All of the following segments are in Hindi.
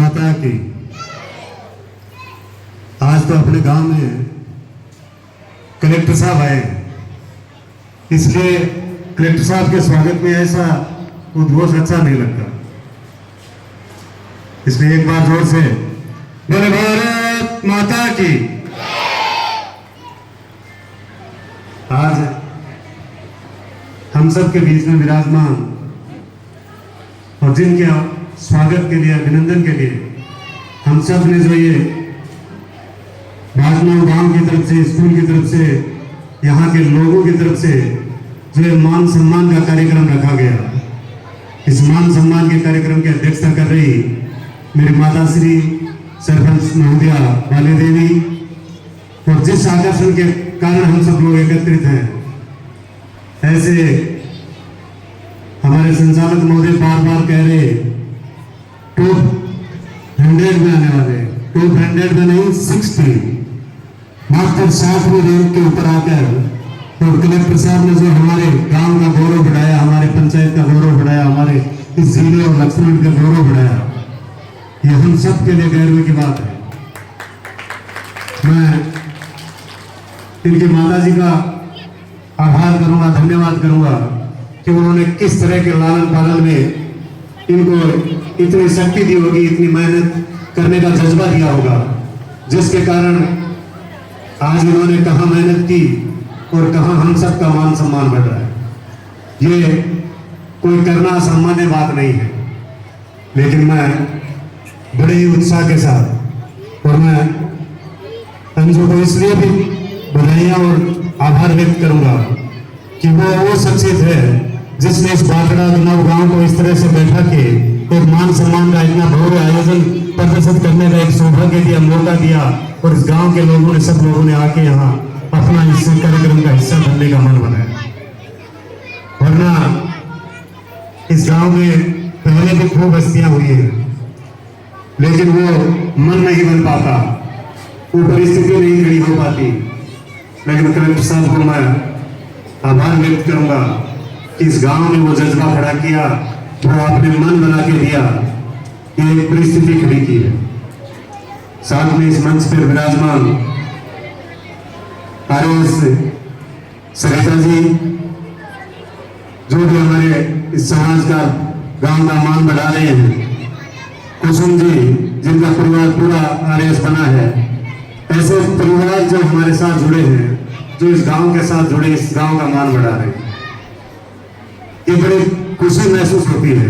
माता की। आज तो अपने गांव में कलेक्टर साहब आए, इसलिए कलेक्टर साहब के स्वागत में ऐसा उद्घोष अच्छा नहीं लगता, इसलिए एक बार जोर से बोले भारत माता की। आज हम सब के बीच में विराजमान और जिनके स्वागत के लिए, अभिनंदन के लिए हम सब ने जो ये भाजपा गांव की तरफ से, स्कूल की तरफ से, यहाँ के लोगों की तरफ से जो ये मान सम्मान का कार्यक्रम रखा गया, इस मान सम्मान के कार्यक्रम की अध्यक्षता कर रही मेरी माता श्री सरपंच महोदया वाले देवी, और जिस आकर्षण के कारण हम सब लोग एकत्रित हैं, ऐसे हमारे संचालक महोदय बार बार कह रहे टॉप 100 में आने वाले, टॉप 100 में नहीं 60, मात्र 60वीं रैंक के ऊपर आकर, और कलेक्टर साहब ने जो हमारे गांव का गौरव बढ़ाया, हमारे पंचायत का गौरव बढ़ाया, हमारे इस जिले और लक्ष्मण का गौरव बढ़ाया, ये हम सब के लिए गर्व की बात है। मैं इनकी माता जी का आभार करूंगा, धन्यवाद करूंगा कि उन्होंने किस तरह के लालन पालन में इनको इतनी शक्ति दी होगी, इतनी मेहनत करने का जज्बा दिया होगा, जिसके कारण आज इन्होंने कहाँ मेहनत की और कहाँ हम सब का मान सम्मान बढ़ रहा है। ये कोई करना सामान्य बात नहीं है, लेकिन मैं बड़े ही उत्साह के साथ, और मैं अंजू को इसलिए भी बधाइयाँ और आभार व्यक्त करूंगा कि वो शख्सियत है जिसने इस बागड़ा नव गांव को इस तरह से बैठा के एक मान सम्मान का इतना भव्य आयोजन प्रदर्शित करने का एक सौभाग्य दिया, मौका दिया, और इस गांव के लोगों ने, सब लोगों ने आके यहाँ अपना इस कार्यक्रम का हिस्सा बनने का मन बनाया। वरना इस गांव में पहले भी खूब हस्तियां हुई हैं, लेकिन वो मन नहीं बन पाता, वो परिस्थिति नहीं खड़ी हो पाती। लेकिन कलेक्टर साहब को मैं आभार व्यक्त करूंगा कि इस गांव में वो जज्बा खड़ा किया, वो आपने मन बना के दिया, ये एक परिस्थिति खड़ी की है। साथ में इस मंच पर विराजमान RS सरिता जी, जो भी हमारे इस समाज का, गांव का मान बढ़ा रहे हैं, कुसुम जी जिनका परिवार पूरा RS बना है, ऐसे परिवार जो हमारे साथ जुड़े हैं, जो इस गांव के साथ जुड़े, इस गांव का मान बढ़ा रहे हैं, ये बड़ी खुशी महसूस होती है।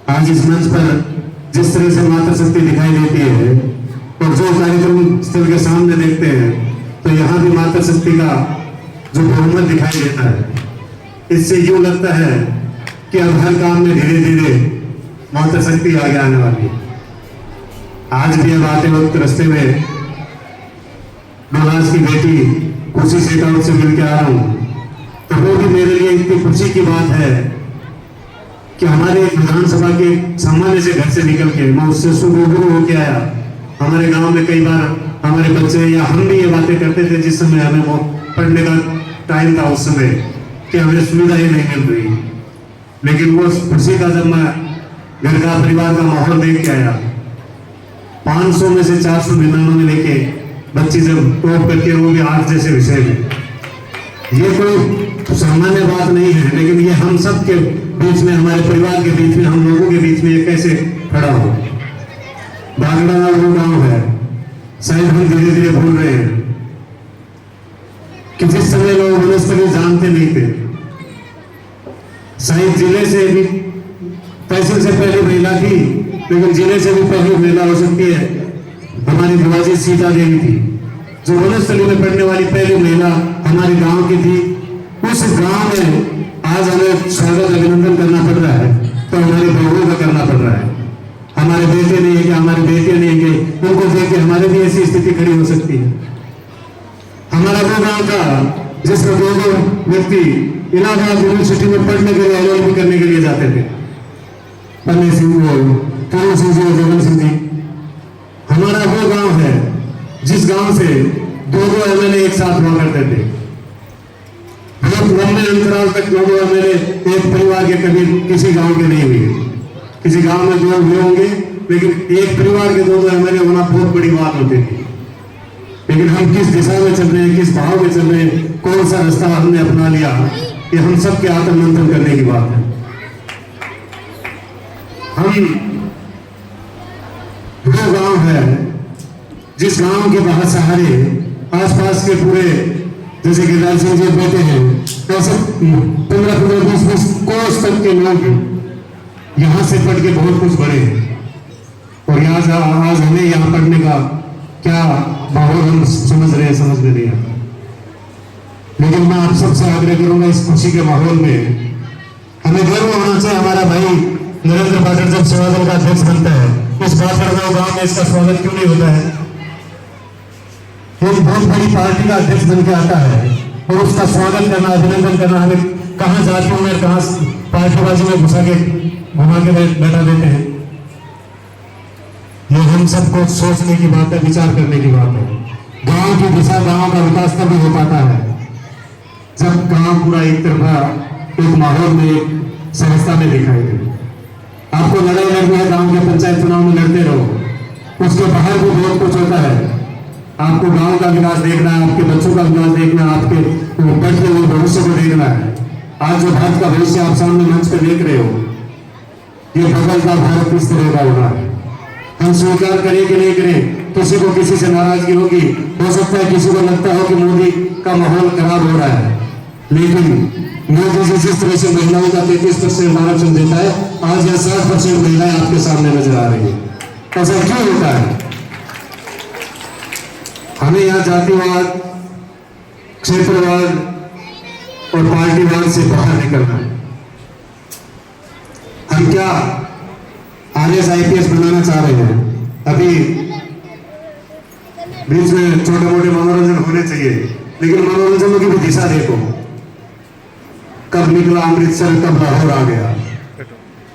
आज इस मंच पर जिस तरह से मातृशक्ति दिखाई देती है, और जो कार्यक्रम स्थल के सामने देखते हैं, तो यहाँ भी मातृशक्ति का जो बहुमत दिखाई देता है, इससे यूं लगता है कि अब हर काम में धीरे धीरे मातृशक्ति आगे आने वाली है। आज भी अब आते वक्त रास्ते में महाराज की बेटी खुशी शेखावत से मिलकर आ रहा हूँ, तो वो भी मेरे लिए इतनी खुशी की बात है कि हमारे विधानसभा के सामान्य से घर से निकल के मैं उससे सुरूबरू होके आया। हमारे गांव में कई बार हमारे बच्चे या हम भी ये बातें करते थे, जिस समय हमें वो पढ़ने का टाइम था उस समय, कि हमें सुविधा ही नहीं मिल रही, लेकिन वो खुशी का जब मैं घर का, परिवार का माहौल देख के आया, 500 में से 400 निन्यानवे लेके बच्ची जब टॉप करके, वो भी आर्ट्स जैसे विषय में, ये कोई सामान्य बात नहीं है, लेकिन ये हम सब के बीच में, हमारे परिवार के बीच में, हम लोगों के बीच में ये कैसे खड़ा हो। बागड़ा वो गांव है, शायद हम धीरे धीरे भूल रहे हैं कि जिस समय लोग वनस्पति जानते नहीं थे, शायद जिले से भी, तहसील से पहले महिला थी, लेकिन जिले से भी पहले महिला हो सकती है हमारी विभाजित सीता देवी थी, जो वनस्थली में पढ़ने वाली पहली महिला हमारे गांव की थी। उस गांव में आज हमें स्वागत, अभिनंदन करना पड़ रहा है, तो हमारी बहुओं का करना पड़ रहा है। हमारे बेटे नहीं है कि, हमारे बेटे नहीं है कि, उनको देख के हमारे भी ऐसी स्थिति खड़ी हो सकती है। हमारा वो गांव था जिसमें 2 व्यक्ति इलाहाबाद यूनिवर्सिटी में पढ़ने के लिए, LLB करने के लिए जाते थे, पन्ने सिंह, करण सिंह जी और जगन सिंह जी। हमारा वो गांव है जिस गांव से 2 MLA एक साथ हुआ करते थे। बहुत लंबे अंतराल तक 2 MLA एक परिवार के कभी किसी गांव के नहीं हुए। किसी गांव में 2 हुए होंगे लेकिन एक परिवार के दो एमएलए होना बहुत बड़ी बात होती थी। लेकिन हम किस दिशा में चल रहे हैं, किस भाव में चल रहे हैं, कौन सा रास्ता हमने अपना लिया, ये हम सब के आत्ममंथन करने की बात है। हम वो गांव है जिस गांव के बाहर सहारे आसपास के पूरे, जैसे गिरिराज सिंह जी बैठे हैं, ऐसे 15-15, 20-20 कोस तक के लोग यहाँ से पढ़ के बहुत कुछ बड़े हैं। और आज हमें यहाँ पढ़ने का क्या माहौल हम समझ रहे हैं, समझ में नहीं आता। लेकिन मैं आप सबसे आग्रह करूंगा, इस खुशी के माहौल में हमें गर्व होना चाहिए। हमारा भाई नरेंद्र पाटिल जब सेवा दल का अध्यक्ष बनता है, इस बातड़गांव गांव में इसका स्वागत क्यों नहीं होता है? एक बहुत बड़ी पार्टी का अध्यक्ष बन के आता है और उसका स्वागत करना, अभिनंदन करना, हमें कहाँ जातियों में, कहाँ पार्टीबाजी में घुमा के बैठा देते हैं। ये हम सबको सोचने की बात है, विचार करने की बात है। गांव की दिशा, गांव का विकास तभी हो पाता है जब गांव पूरा एक तरफा एक माहौल में, एक संस्था में दिखाई दे। आपको लड़ाई लड़नी है, गांव के पंचायत चुनाव में लड़ते रहो, उसके बाहर भी बहुत कुछ होता है। आपको गांव का विकास देखना है, आपके बच्चों का विकास देखना है, आपके बढ़ते हुए भविष्य को देखना है। आज जो भारत का भविष्य आप सामने मंच पर देख रहे हो, ये बदलता भारत किस तरह का होगा, हम स्वीकार करें कि नहीं करें। किसी को किसी से नाराजगी होगी, हो सकता है किसी को लगता हो कि मोदी का माहौल खराब हो रहा है, लेकिन मोदी जी जिस तरह से महिलाओं का 33% आरक्षण देता है, आज यह 60% महिलाएं आपके सामने नजर आ रही है। ऐसा क्यों होता है? हमें यहाँ जातिवाद, क्षेत्रवाद और पार्टीवाद से बाहर निकलना है। हम क्या IAS IPS बनाना चाह रहे हैं? अभी बीच में छोटे मोटे मनोरंजन होने चाहिए, लेकिन मनोरंजन की भी दिशा देखो। कब निकला अमृतसर, कब लाहौर आ गया।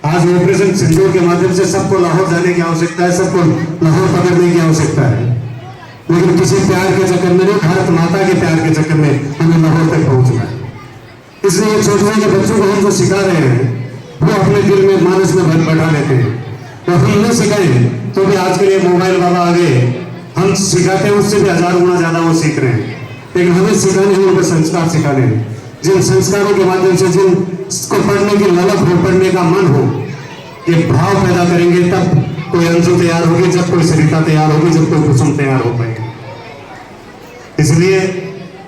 आज ऑपरेशन सिंदूर के माध्यम से सबको लाहौर जाने की आवश्यकता है, सबको लाहौर पकड़ने की आवश्यकता है, लेकिन किसी प्यार के चक्कर में नहीं, भारत माता के प्यार के चक्कर में हमें लाहौर तक पहुंचना है। इसलिए छोटे छोटे बच्चों को हम जो सिखा रहे हैं वो अपने दिल में, मानस में बैठा लेते हैं। तो हम नहीं सिखाए तो भी आज के लिए मोबाइल वाला आ गए, हम सिखाते हैं उससे भी 1000 गुना ज्यादा वो सीख रहे हैं। लेकिन हमें सिखाने हैं, उनको संस्कार सिखाने हैं। जिन संस्कारों के माध्यम से जिनको पढ़ने की ललक हो, पढ़ने का मन हो, ये भाव पैदा करेंगे, तब कोई अंशु तैयार होगी, जब कोई सरिता तैयार होगी, जब कोई कुसुम तैयार हो पाएगी। इसलिए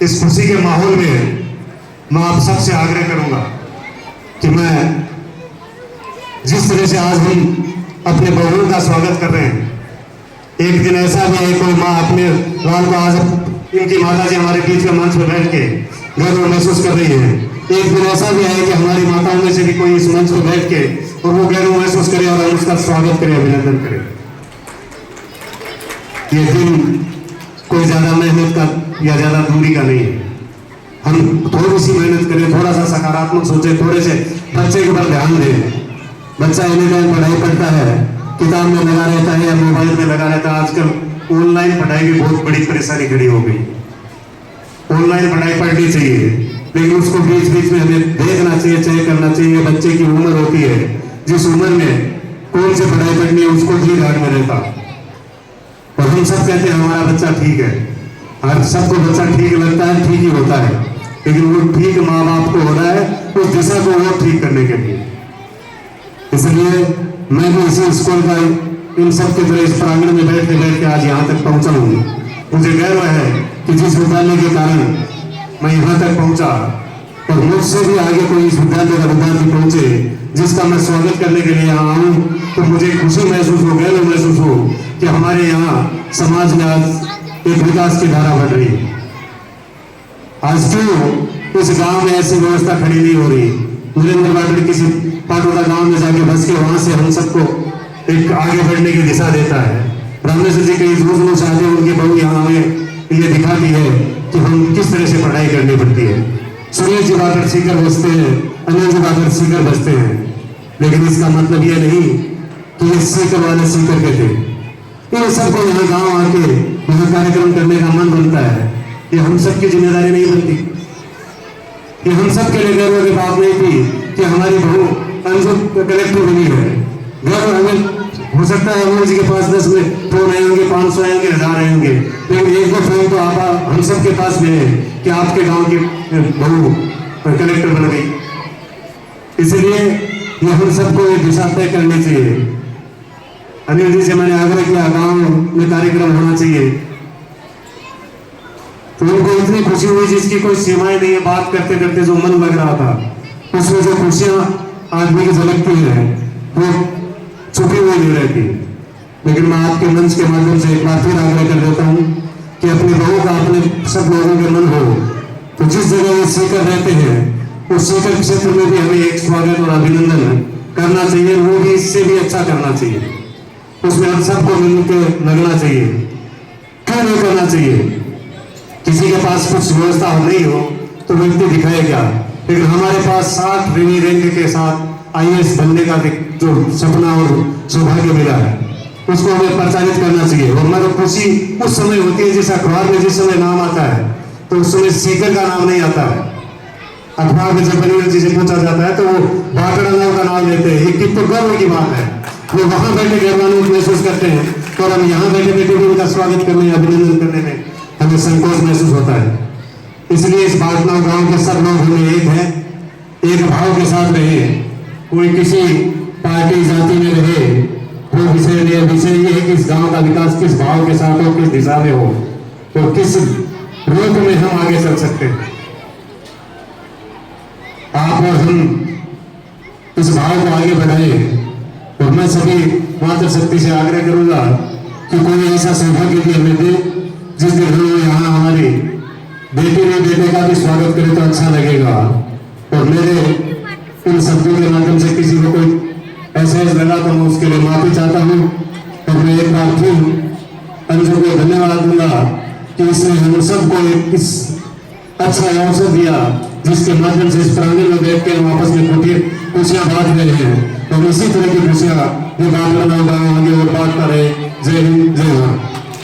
इस खुशी के माहौल में मैं आप सबसे आग्रह करूंगा कि मैं जिस तरह से आज हम अपने बहुओं का स्वागत कर रहे हैं, एक दिन ऐसा भी है कोई माँ अपने लाल को, आज इनकी माता जी हमारे बीच में मंच पर बैठ के गर्व महसूस कर रही है। एक दिन ऐसा भी है कि हमारी माताओं में से भी कोई इस मंच पर बैठ के और वो गर्व महसूस करे और हम उसका स्वागत करें, अभिनंदन करें। ये दिन कोई ज्यादा मेहनत का या ज्यादा दूरी का नहीं है। हम थोड़ी सी मेहनत करें, थोड़ा सा सकारात्मक सोचें, थोड़े से बच्चे के ऊपर ध्यान दें। बच्चा एनी टाइम पढ़ाई पढ़ता है, किताब में लगा रहता है या मोबाइल में लगा रहता है। आजकल ऑनलाइन पढ़ाई की बहुत बड़ी परेशानी खड़ी हो गई। ऑनलाइन पढ़ाई पढ़नी चाहिए, लेकिन उसको बीच बीच में हमें देखना चाहिए, चेक करना चाहिए। बच्चे की उम्र होती है, जिस उम्र में कौन सी पढ़ाई पढ़नी है उसको भी ध्यान में रहता। और हम सब कहते हैं हमारा बच्चा ठीक है, हर सबको बच्चा ठीक लगता है, ठीक ही होता है, लेकिन वो ठीक माँ बाप को हो रहा है उस दिशा को वो ठीक करने के लिए। इसलिए मैं भी इसी स्कूल का इन सब के तरह इस प्रांगण में बैठ के आज यहाँ तक पहुँचा हूँ। मुझे गर्व है कि जिस विद्यालय के कारण मैं यहाँ तक पहुँचा और मुझसे भी आगे कोई इस विद्यालय का विद्यार्थी पहुँचे जिसका मैं स्वागत करने के लिए यहाँ आऊँ, तो मुझे खुशी महसूस हो, गर्व महसूस हो कि हमारे यहाँ समाज में आज एक विकास की धारा बढ़ रही है। आज क्यों इस गांव में ऐसी व्यवस्था खड़ी नहीं हो रही? नरेंद्र पाटिल किसी पाटोदा गांव में जाके बस के वहां से हम सबको एक आगे बढ़ने की दिशा देता है। रामेश्वर जी कई दूर से आते हैं, उनकी बहू यहाँ हमें ये दिखाती है कि हम किस तरह से पढ़ाई करनी पड़ती है। सुनील जी बाकर सीकर बसते हैं, अनिल जी बाकर सीकर बसते हैं, लेकिन इसका मतलब ये नहीं कि ये सीकर वाले सीकर के थे। इन सबको यहाँ गाँव आके यहाँ कार्यक्रम करने का मन बनता है, ये हम सबकी जिम्मेदारी नहीं बनती। ये हम सब के लिए गर्व की बात नहीं थी कि हमारी बहू अंशु कलेक्टर बनी है। गर्व हमें हो सकता है अमोल जी के पास 10 में फोन आए होंगे, 500 आए होंगे, 1000 आए होंगे, लेकिन एक दो फोन तो आप हम सबके पास में है कि आपके गांव की बहू कलेक्टर बन गई। इसलिए ये हम सबको ये दिशा तय करनी चाहिए। अनिल जी से मैंने आग्रह किया गांव में कार्यक्रम होना चाहिए, तो उनको इतनी खुशी हुई जिसकी कोई सीमाएं नहीं है। बात करते करते जो मन लग रहा था, उसमें जो खुशियां आदमी की झलकती है वो छुपी हुई नहीं रहती। लेकिन मैं आपके मंच के माध्यम से एक बार फिर आग्रह कर देता हूँ कि अपनी बहू का अपने सब लोगों के मन हो, तो जिस जगह ये सीकर रहते हैं उस सीकर क्षेत्र में भी हमें एक स्वागत और अभिनंदन करना चाहिए, वो भी इससे भी अच्छा करना चाहिए। उसमें हम सबको मिलकर लगना चाहिए। क्यों नहीं करना चाहिए? किसी के पास कुछ व्यवस्था नहीं हो तो व्यक्ति दिखाए क्या, लेकिन हमारे पास 60 रिवी रैंक के साथ IAS बनने का जो सपना और सौभाग्य मिला है, उसको हमें प्रचारित करना चाहिए। और हमारी खुशी उस समय होती है जिस अखबार में जिस समय नाम आता है, तो उस समय सीकर का नाम नहीं आता है। अखबार में जब अनिल जी से पूछा जाता है तो वो बाकड़ा नाम का नाम लेते हैं। ये कितना गर्व की बात है, वो वहां बैठे गर्वान्वित महसूस करते हैं और हम यहाँ बैठे बैठे भी उनका स्वागत करने, अभिनंदन करने में हमें संकोच महसूस होता है। इसलिए इस बाटनाव गांव के सब लोग हमें एक है, एक भाव के साथ रहे। कोई किसी पार्टी जाति में रहे, वो विषय नहीं। विषय ये है कि इस गांव का विकास किस भाव के साथ हो, किस दिशा में हो और किस रूप में हम आगे चल सकते हैं। आप और हम इस भाव को आगे बढ़ाए। और मैं सभी मातृशक्ति से आग्रह करूंगा कि कोई ऐसा सौभाग्य भी हमें दे जिस दिन हम यहाँ हमारी बेटी ने बेटे का भी स्वागत करे तो अच्छा लगेगा। और मेरे इन शब्दों के माध्यम से किसी को कोई ऐसा लगा तो मैं उसके लिए माफी चाहता हूँ। और मैं एक बार फिर अंजू को धन्यवाद दूंगा कि इसने हम सबको एक इस अच्छा अवसर दिया जिसके माध्यम से इस प्रांगण में बैठ के हम आपस में खुशियां बांट रहे हैं। और इसी तरह की खुशियां ये बात करना होगा आगे और बांटता रहे। जय हिंद, जय भारत।